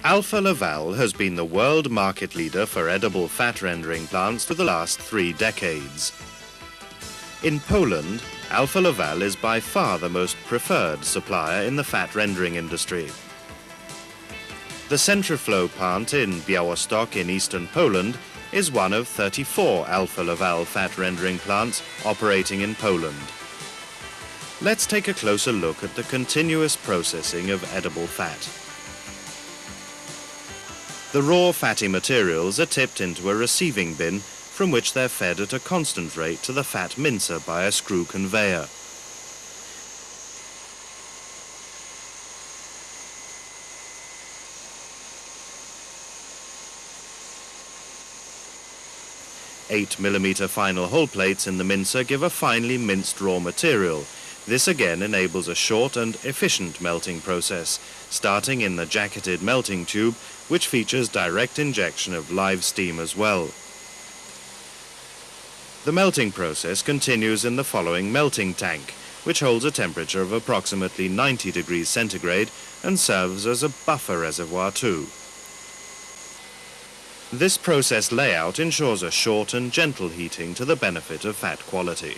Alfa Laval has been the world market leader for edible fat rendering plants for the last 3 decades. In Poland, Alfa Laval is by far the most preferred supplier in the fat rendering industry. The Centriflow plant in Bialostock in eastern Poland is one of 34 Alfa Laval fat rendering plants operating in Poland. Let's take a closer look at the continuous processing of edible fat. The raw fatty materials are tipped into a receiving bin from which they're fed at a constant rate to the fat mincer by a screw conveyor. "8mm final hole plates in the mincer give a finely minced raw material. This again enables a short and efficient melting process, starting in the jacketed melting tube, which features direct injection of live steam as well. The melting process continues in the following melting tank, which holds a temperature of approximately 90 degrees centigrade and serves as a buffer reservoir too. This process layout ensures a short and gentle heating to the benefit of fat quality.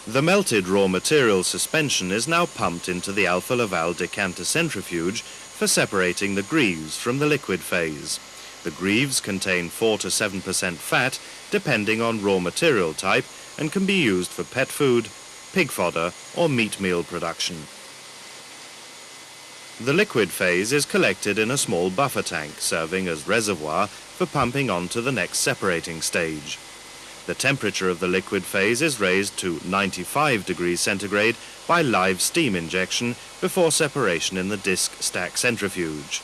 The melted raw material suspension is now pumped into the Alfa Laval decanter centrifuge for separating the greaves from the liquid phase. The greaves contain 4 to 7% fat, depending on raw material type, and can be used for pet food, pig fodder, or meat meal production. The liquid phase is collected in a small buffer tank, serving as reservoir for pumping on to the next separating stage. The temperature of the liquid phase is raised to 95 degrees centigrade by live steam injection before separation in the disc stack centrifuge.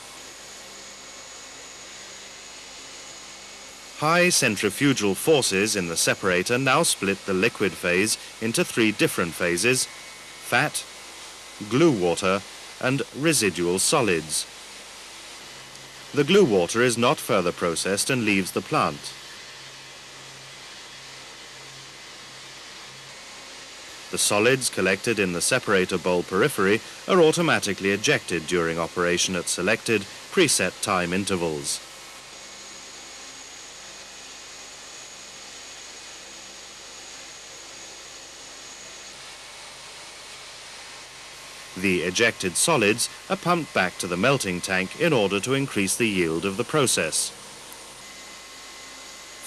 High centrifugal forces in the separator now split the liquid phase into 3 different phases: fat, glue water, and residual solids. The glue water is not further processed and leaves the plant. The solids collected in the separator bowl periphery are automatically ejected during operation at selected, preset time intervals. The ejected solids are pumped back to the melting tank in order to increase the yield of the process.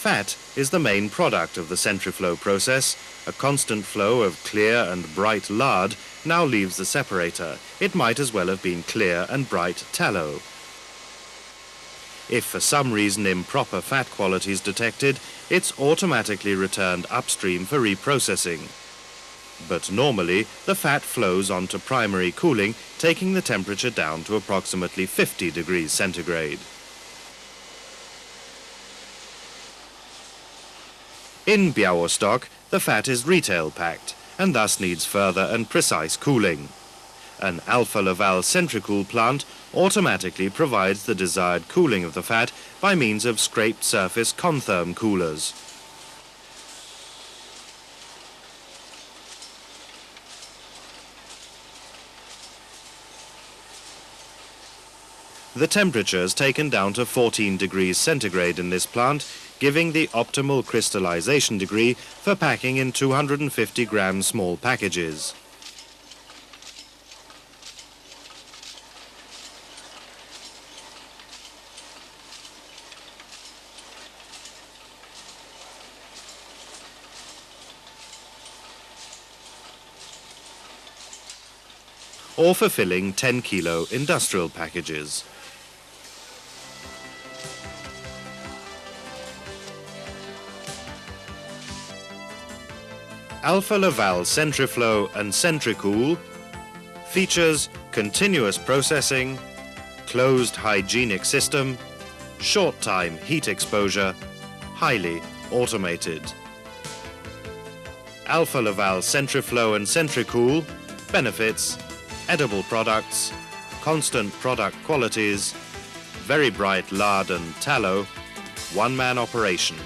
Fat is the main product of the Centriflow process. A constant flow of clear and bright lard now leaves the separator. It might as well have been clear and bright tallow. If for some reason improper fat quality is detected, it's automatically returned upstream for reprocessing. But normally, the fat flows onto primary cooling, taking the temperature down to approximately 50 degrees centigrade. In Bialostock, the fat is retail packed and thus needs further and precise cooling. An Alfa Laval Centricool plant automatically provides the desired cooling of the fat by means of scraped surface contherm coolers. The temperature is taken down to 14 degrees centigrade in this plant, giving the optimal crystallization degree for packing in 250 gram small packages. Or for filling 10 kilo industrial packages. Alfa Laval Centriflow and Centricool features continuous processing, closed hygienic system, short time heat exposure, highly automated. Alfa Laval Centriflow and Centricool benefits: edible products, constant product qualities, very bright lard and tallow, one-man operation.